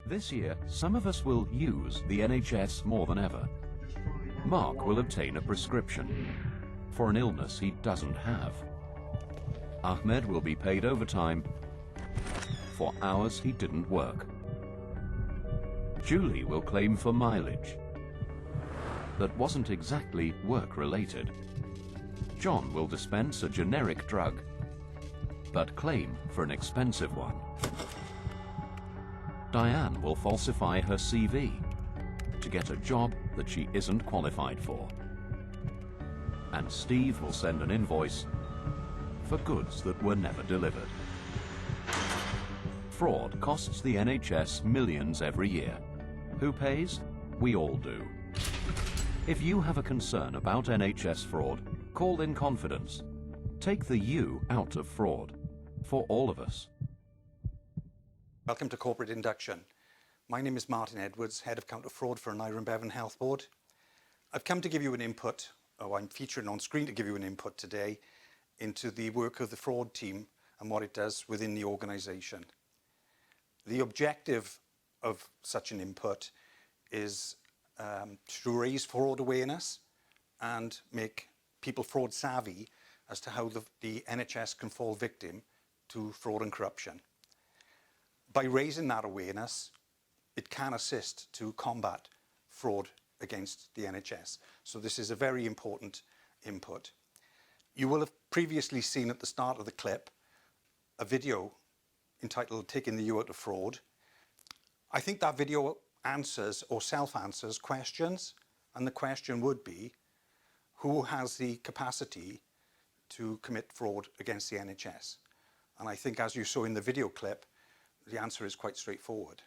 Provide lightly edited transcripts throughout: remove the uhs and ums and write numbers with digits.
This year, some of us will use the NHS more than ever. Mark will obtain a prescription for an illness he doesn't have. Ahmed will be paid overtime for hours he didn't work. Julie will claim for mileage that wasn't exactly work-related. John will dispense a generic drug, but claim for an expensive one. Diane will falsify her CV to get a job that she isn't qualified for. And Steve will send an invoice for goods that were never delivered. Fraud costs the NHS millions every year. Who pays? We all do. If you have a concern about NHS fraud, call in confidence. Take the U out of fraud for all of us. Welcome to Corporate Induction. My name is Martyn Edwards, Head of Counter Fraud for Aneurin Bevan Health Board. I've come to give you an input, or I'm featuring on screen to give you an input today into the work of the fraud team and what it does within the organisation. The objective of such an input is to raise fraud awareness and make people fraud savvy as to how the NHS can fall victim to fraud and corruption. By raising that awareness, it can assist to combat fraud against the NHS. So this is a very important input. You will have previously seen at the start of the clip a video entitled "Taking the U Out of Fraud." I think that video answers or self-answers questions, and the question would be, who has the capacity to commit fraud against the NHS? And I think, as you saw in the video clip, the answer is quite straightforward.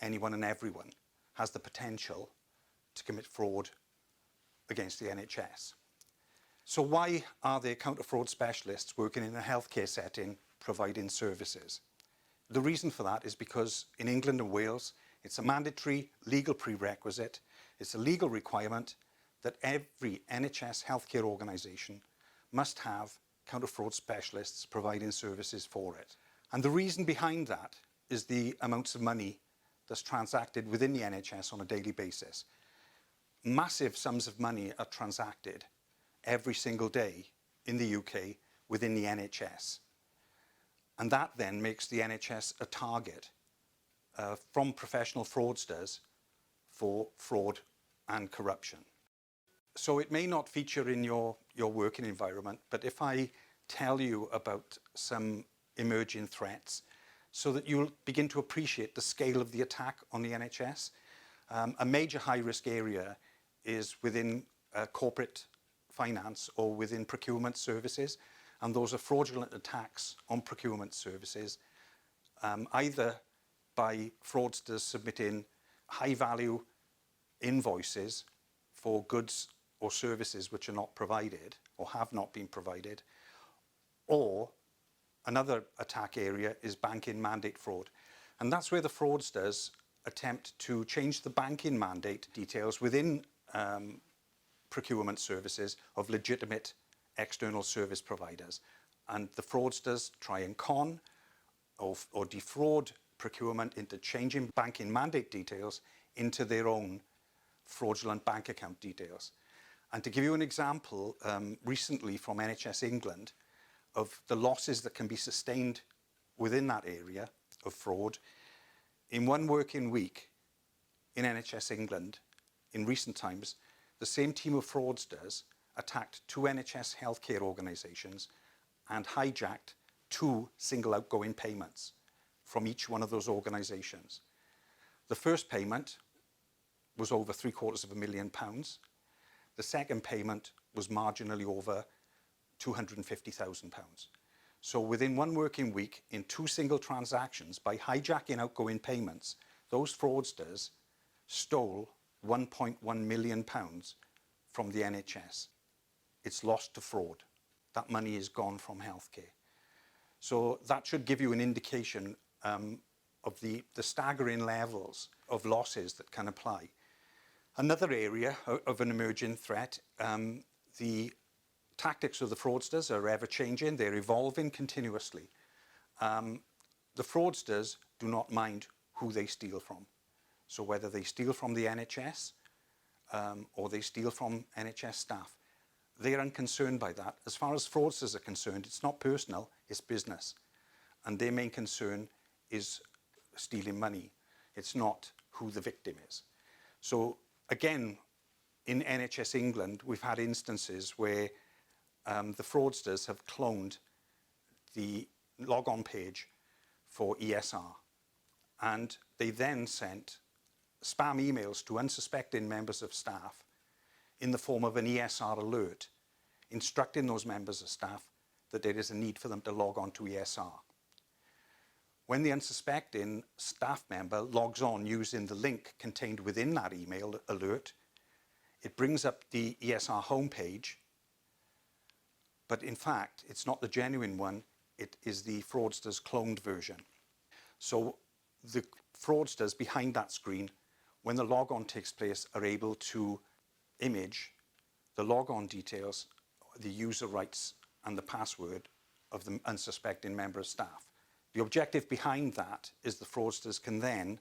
Anyone and everyone has the potential to commit fraud against the NHS. So why are there counter-fraud specialists working in a healthcare setting providing services? The reason for that is because in England and Wales, it's a mandatory legal prerequisite. It's a legal requirement that every NHS healthcare organisation must have counter-fraud specialists providing services for it. And the reason behind that is the amounts of money that's transacted within the NHS on a daily basis. Massive sums of money are transacted every single day in the UK within the NHS. And that then makes the NHS a target from professional fraudsters for fraud and corruption. So it may not feature in your working environment, but if I tell you about some emerging threats so that you'll begin to appreciate the scale of the attack on the NHS. A major high-risk area is within corporate finance or within procurement services, and those are fraudulent attacks on procurement services, either by fraudsters submitting high-value invoices for goods or services which are not provided or have not been provided, or another attack area is banking mandate fraud. And that's where the fraudsters attempt to change the banking mandate details within procurement services of legitimate external service providers. And the fraudsters try and con or defraud procurement into changing banking mandate details into their own fraudulent bank account details. And to give you an example, recently from NHS England, of the losses that can be sustained within that area of fraud. In one working week in NHS England, in recent times, the same team of fraudsters attacked 2 NHS healthcare organisations and hijacked 2 single outgoing payments from each one of those organisations. The first payment was over £750,000. The second payment was marginally over £250,000. So within one working week, in 2 single transactions, by hijacking outgoing payments, those fraudsters stole £1.1 million from the NHS. It's lost to fraud. That money is gone from healthcare. So that should give you an indication of the staggering levels of losses that can apply. Another area of an emerging threat, the tactics of the fraudsters are ever-changing. They're evolving continuously. The fraudsters do not mind who they steal from. So whether they steal from the NHS or they steal from NHS staff, they're unconcerned by that. As far as fraudsters are concerned, it's not personal, it's business. And their main concern is stealing money. It's not who the victim is. So again, in NHS England, we've had instances where the fraudsters have cloned the log-on page for ESR. And they then sent spam emails to unsuspecting members of staff in the form of an ESR alert, instructing those members of staff that there is a need for them to log on to ESR. When the unsuspecting staff member logs on using the link contained within that email alert, it brings up the ESR homepage, but in fact, it's not the genuine one, it is the fraudster's cloned version. So the fraudsters behind that screen, when the logon takes place, are able to image the logon details, the user rights, and the password of the unsuspecting member of staff. The objective behind that is the fraudsters can then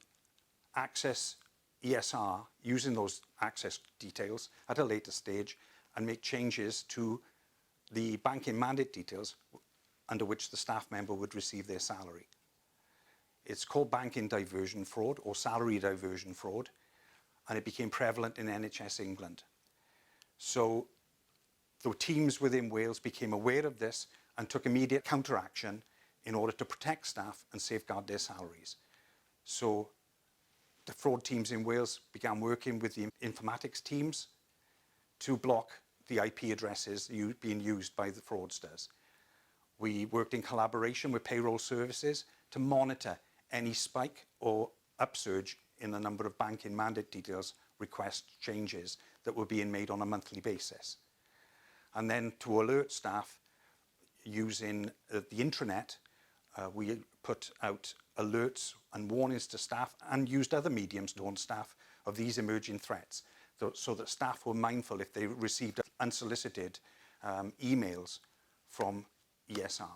access ESR using those access details at a later stage and make changes to the banking mandate details under which the staff member would receive their salary. It's called banking diversion fraud or salary diversion fraud, and it became prevalent in NHS England. So the teams within Wales became aware of this and took immediate counteraction in order to protect staff and safeguard their salaries. So the fraud teams in Wales began working with the informatics teams to block the IP addresses being used by the fraudsters. We worked in collaboration with payroll services to monitor any spike or upsurge in the number of banking mandate details request changes that were being made on a monthly basis. And then to alert staff using the intranet, we put out alerts and warnings to staff and used other mediums to warn staff of these emerging threats so that staff were mindful if they received unsolicited emails from ESR.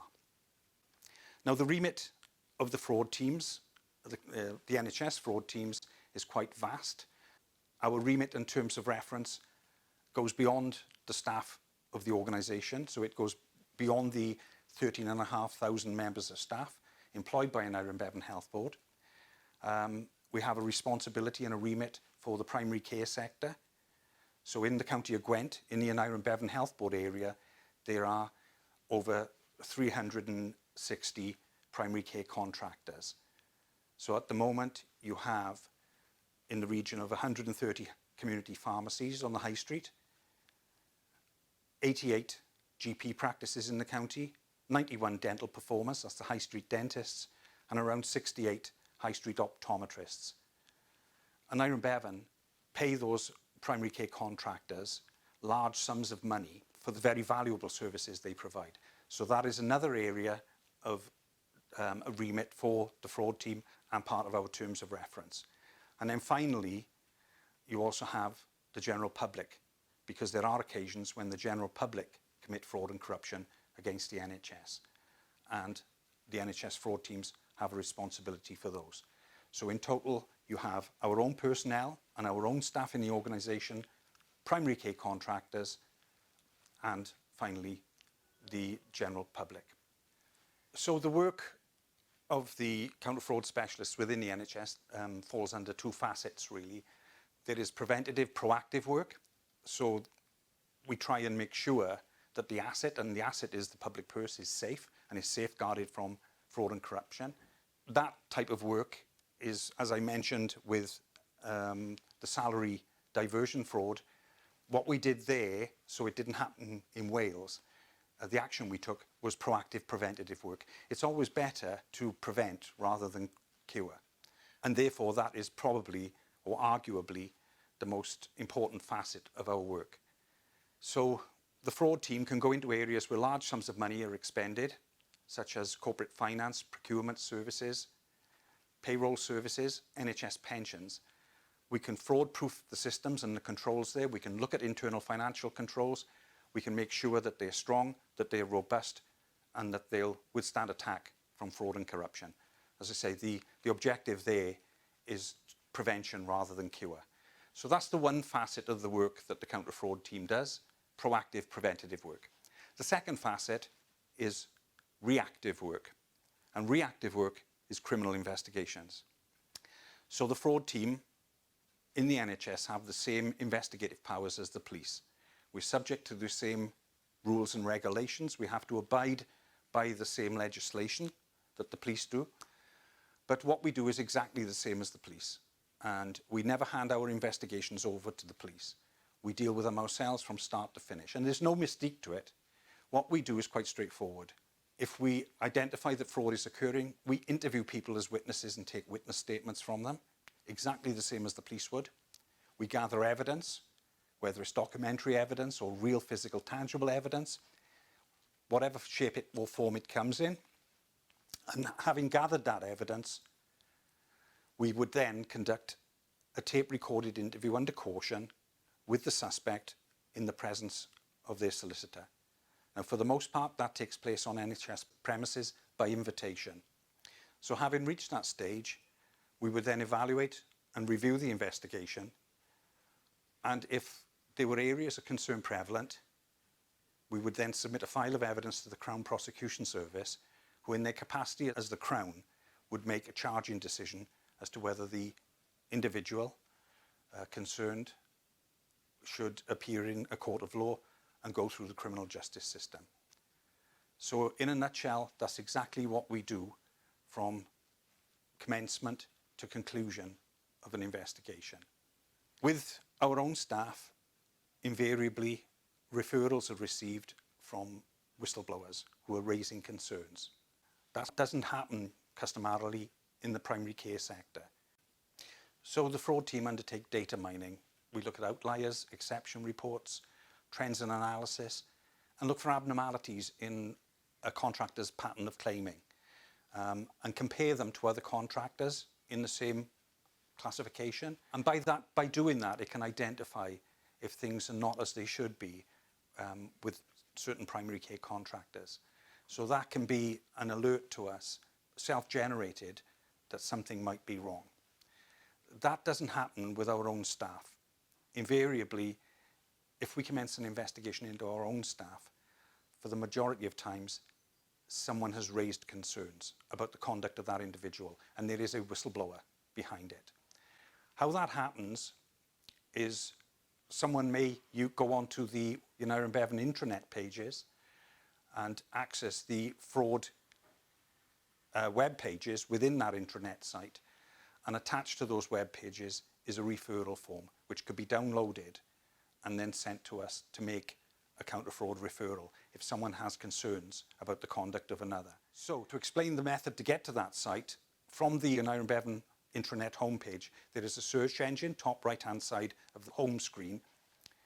Now, the remit of the fraud teams, the NHS fraud teams, is quite vast. Our remit in terms of reference goes beyond the staff of the organisation, so it goes beyond the 13,500 members of staff employed by Aneurin Bevan Health Board. We have a responsibility and a remit for the primary care sector. So in the county of Gwent, in the Aneurin Bevan Health Board area, there are over 360 primary care contractors. So at the moment, you have in the region of 130 community pharmacies on the high street, 88 GP practices in the county, 91 dental performers, that's the high street dentists, and around 68 high street optometrists. Aneurin Bevan pay those primary care contractors large sums of money for the very valuable services they provide. So that is another area of a remit for the fraud team and part of our terms of reference. And then finally, you also have the general public, because there are occasions when the general public commit fraud and corruption against the NHS. And the NHS fraud teams have a responsibility for those. So in total, you have our own personnel and our own staff in the organisation, primary care contractors, and finally, the general public. So the work of the counter-fraud specialists within the NHS falls under two facets, really. There is preventative, proactive work. So we try and make sure that the asset, and the asset is the public purse, is safe and is safeguarded from fraud and corruption. That type of work is, as I mentioned, with the salary diversion fraud. What we did there, so it didn't happen in Wales, the action we took was proactive preventative work. It's always better to prevent rather than cure. And therefore, that is probably, or arguably, the most important facet of our work. So the fraud team can go into areas where large sums of money are expended, such as corporate finance, procurement services, payroll services, NHS pensions. We can fraud-proof the systems and the controls there. We can look at internal financial controls. We can make sure that they're strong, that they're robust, and that they'll withstand attack from fraud and corruption. As I say, the objective there is prevention rather than cure. So that's the one facet of the work that the counter-fraud team does, proactive preventative work. The second facet is reactive work, and reactive work is criminal investigations. So the fraud team in the NHS have the same investigative powers as the police. We're subject to the same rules and regulations. We have to abide by the same legislation that the police do. But what we do is exactly the same as the police. And we never hand our investigations over to the police. We deal with them ourselves from start to finish. And there's no mystique to it. What we do is quite straightforward. If we identify that fraud is occurring, we interview people as witnesses and take witness statements from them, exactly the same as the police would. We gather evidence, whether it's documentary evidence or real physical tangible evidence, whatever shape or form it comes in. And having gathered that evidence, we would then conduct a tape-recorded interview under caution with the suspect in the presence of their solicitor. Now, for the most part, that takes place on NHS premises by invitation. So having reached that stage, we would then evaluate and review the investigation. And if there were areas of concern prevalent, we would then submit a file of evidence to the Crown Prosecution Service, who in their capacity as the Crown would make a charging decision as to whether the individual concerned should appear in a court of law and go through the criminal justice system. So in a nutshell, that's exactly what we do from commencement to conclusion of an investigation. With our own staff, invariably referrals are received from whistleblowers who are raising concerns. That doesn't happen customarily in the primary care sector. So the fraud team undertake data mining. We look at outliers, exception reports, trends and analysis, and look for abnormalities in a contractor's pattern of claiming, and compare them to other contractors in the same classification. And by doing that, it can identify if things are not as they should be with certain primary care contractors. So that can be an alert to us, self-generated, that something might be wrong. That doesn't happen with our own staff. Invariably, if we commence an investigation into our own staff, for the majority of times, someone has raised concerns about the conduct of that individual, and there is a whistleblower behind it. How that happens is someone may go onto the Aneurin Bevan intranet pages and access the fraud web pages within that intranet site, and attached to those web pages is a referral form which could be downloaded and then sent to us to make a counter-fraud referral if someone has concerns about the conduct of another. So to explain the method to get to that site, from the Aneurin Bevan intranet homepage, there is a search engine, top right-hand side of the home screen.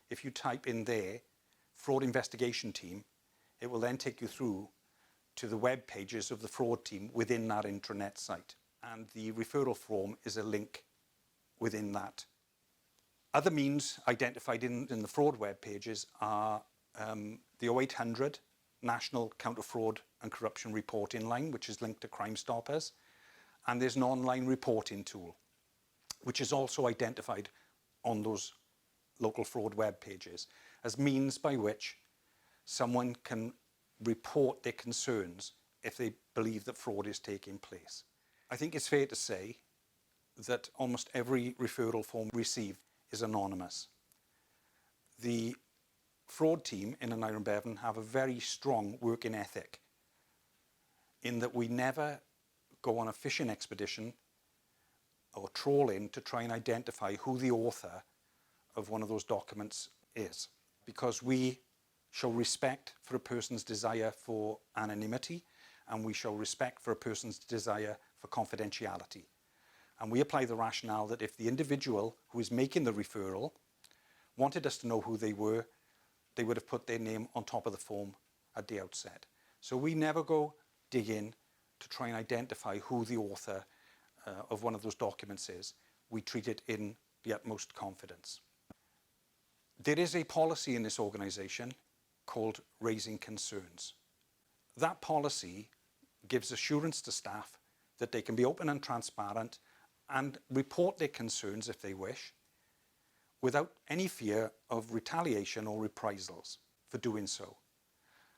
If you type in there, fraud investigation team, it will then take you through to the web pages of the fraud team within that intranet site. And the referral form is a link within that. Other means identified in the fraud web pages are the 0800 National Counter-Fraud and Corruption Reporting Line, which is linked to Crime Stoppers. And there's an online reporting tool, which is also identified on those local fraud web pages as means by which someone can report their concerns if they believe that fraud is taking place. I think it's fair to say that almost every referral form received is anonymous. The fraud team in Aneurin Bevan have a very strong working ethic in that we never go on a fishing expedition or trawl in to try and identify who the author of one of those documents is, because we show respect for a person's desire for anonymity, and we show respect for a person's desire for confidentiality. And we apply the rationale that if the individual who is making the referral wanted us to know who they were, they would have put their name on top of the form at the outset. So we never go dig in to try and identify who the author of one of those documents is. We treat it in the utmost confidence. There is a policy in this organisation called raising concerns. That policy gives assurance to staff that they can be open and transparent and report their concerns if they wish, without any fear of retaliation or reprisals for doing so.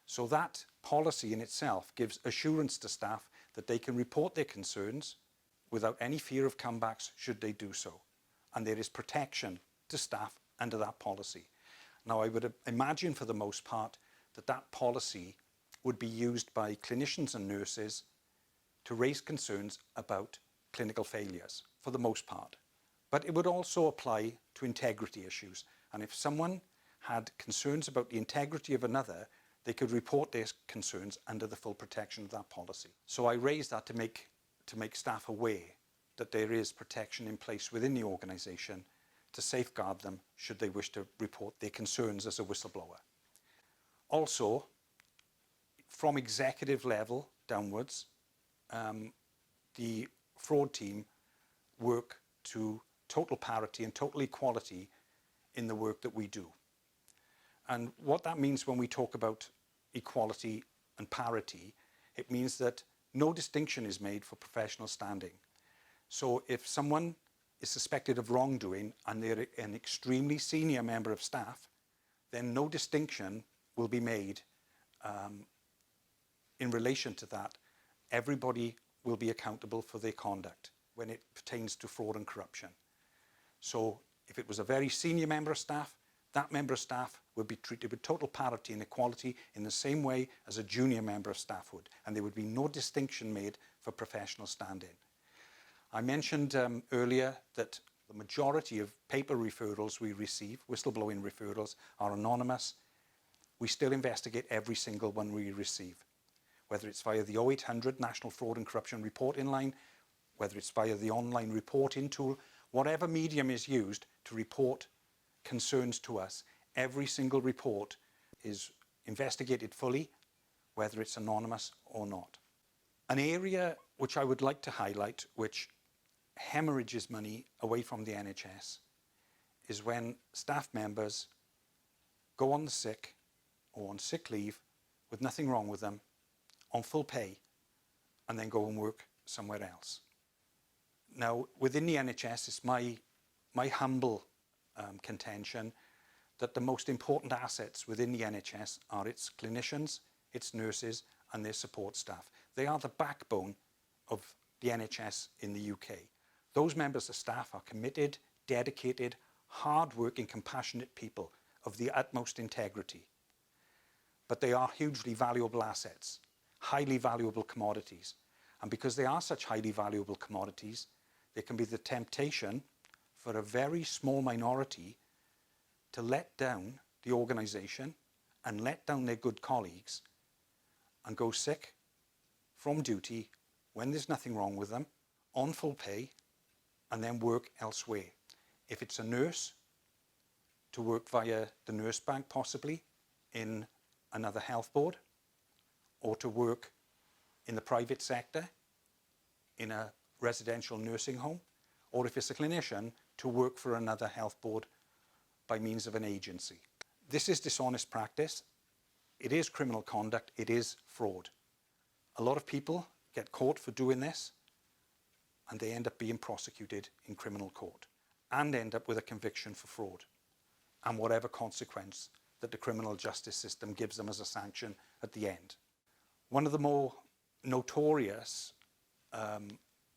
So that policy in itself gives assurance to staff that they can report their concerns without any fear of comebacks should they do so. And there is protection to staff under that policy. Now, I would imagine for the most part that that policy would be used by clinicians and nurses to raise concerns about clinical failures, for the most part. But it would also apply to integrity issues. And if someone had concerns about the integrity of another, they could report their concerns under the full protection of that policy. So I raise that to make staff aware that there is protection in place within the organisation to safeguard them should they wish to report their concerns as a whistleblower. Also, from executive level downwards, the fraud team work to total parity and total equality in the work that we do. And what that means when we talk about equality and parity, it means that no distinction is made for professional standing. So if someone is suspected of wrongdoing and they're an extremely senior member of staff, then no distinction will be made in relation to that. Everybody will be accountable for their conduct when it pertains to fraud and corruption. So if it was a very senior member of staff, that member of staff would be treated with total parity and equality in the same way as a junior member of staff would, and there would be no distinction made for professional standing. I mentioned earlier that the majority of paper referrals we receive, whistleblowing referrals, are anonymous. We still investigate every single one we receive, whether it's via the 0800 National Fraud and Corruption Reporting Line, whether it's via the online reporting tool, whatever medium is used to report concerns to us, every single report is investigated fully, whether it's anonymous or not. An area which I would like to highlight, which hemorrhages money away from the NHS, is when staff members go on the sick or on sick leave with nothing wrong with them, on full pay, and then go and work somewhere else. Now, within the NHS, it's my humble contention that the most important assets within the NHS are its clinicians, its nurses, and their support staff. They are the backbone of the NHS in the UK. Those members of staff are committed, dedicated, hard-working, compassionate people of the utmost integrity. But they are hugely valuable assets, highly valuable commodities. And because they are such highly valuable commodities, there can be the temptation for a very small minority to let down the organisation and let down their good colleagues and go sick from duty when there's nothing wrong with them, on full pay, and then work elsewhere. If it's a nurse, to work via the nurse bank possibly in another health board, or to work in the private sector in a residential nursing home, or if it's a clinician, to work for another health board by means of an agency. This is dishonest practice. It is criminal conduct. It is fraud. A lot of people get caught for doing this, and they end up being prosecuted in criminal court and end up with a conviction for fraud and whatever consequence that the criminal justice system gives them as a sanction at the end. One of the more notorious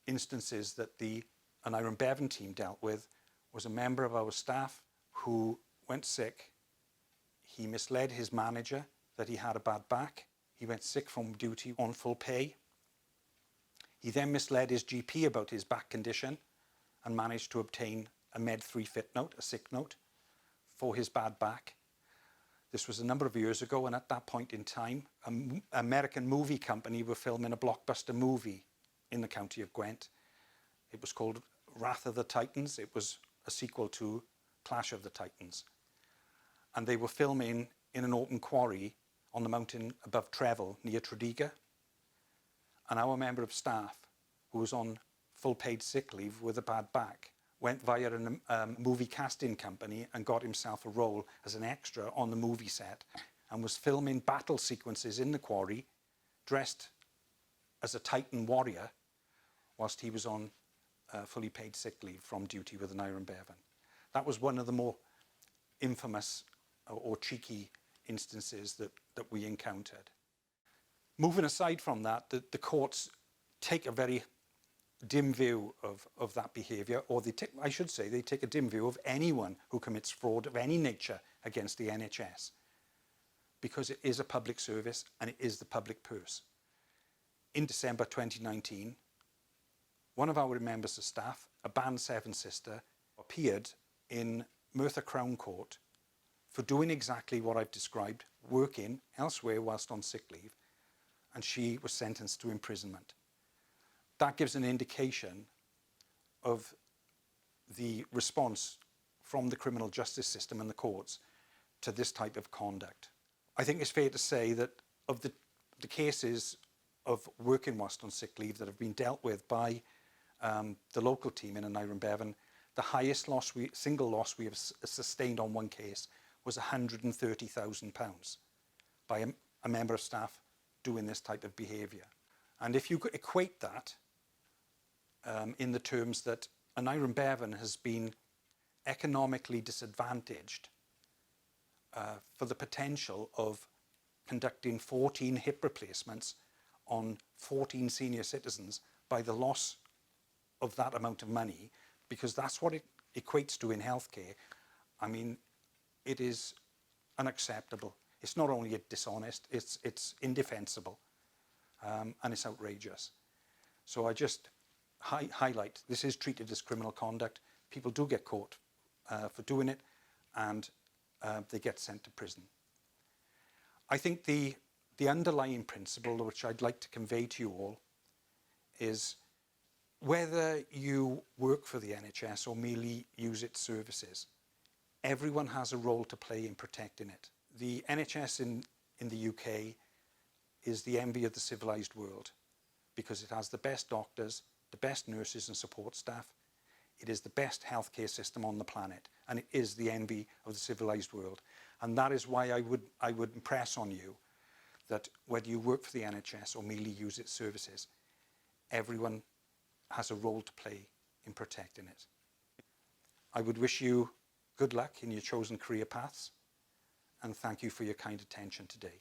instances that the Aneurin Bevan team dealt with was a member of our staff who went sick. He misled his manager that he had a bad back. He went sick from duty on full pay. He then misled his GP about his back condition and managed to obtain a Med 3 fit note, a sick note, for his bad back. This was a number of years ago, and at that point in time, an American movie company were filming a blockbuster movie in the county of Gwent. It was called Wrath of the Titans. It was a sequel to Clash of the Titans. And they were filming in an open quarry on the mountain above Trevel, near Tredegar. And our member of staff, who was on full paid sick leave with a bad back, went via a movie casting company and got himself a role as an extra on the movie set and was filming battle sequences in the quarry, dressed as a Titan warrior, whilst he was on fully paid sick leave from duty with Aneurin Bevan. That was one of the more infamous or cheeky instances that we encountered. Moving aside from that, the courts take a very dim view of that behaviour, or they take a dim view of anyone who commits fraud of any nature against the NHS, because it is a public service and it is the public purse. In December 2019, one of our members of staff, a Band 7 sister, appeared in Merthyr Crown Court for doing exactly what I've described, working elsewhere whilst on sick leave, and she was sentenced to imprisonment. That gives an indication of the response from the criminal justice system and the courts to this type of conduct. I think it's fair to say that of the cases of working whilst on sick leave that have been dealt with by the local team in Aneurin Bevan, the highest single loss we have sustained on one case was £130,000 by a member of staff doing this type of behaviour. And if you could equate that in the terms that Aneurin Bevan has been economically disadvantaged for the potential of conducting 14 hip replacements on 14 senior citizens by the loss of that amount of money, because that's what it equates to in healthcare, I mean, it is unacceptable. It's not only dishonest, it's indefensible, and it's outrageous. So I just highlight, this is treated as criminal conduct. People do get caught for doing it, and they get sent to prison. I think the underlying principle which I'd like to convey to you all is whether you work for the NHS or merely use its services, everyone has a role to play in protecting it. The NHS in the UK is the envy of the civilised world because it has the best doctors, the best nurses and support staff. It is the best healthcare system on the planet, and it is the envy of the civilised world. And that is why I would impress on you that whether you work for the NHS or merely use its services, everyone has a role to play in protecting it. I would wish you good luck in your chosen career paths, and thank you for your kind attention today.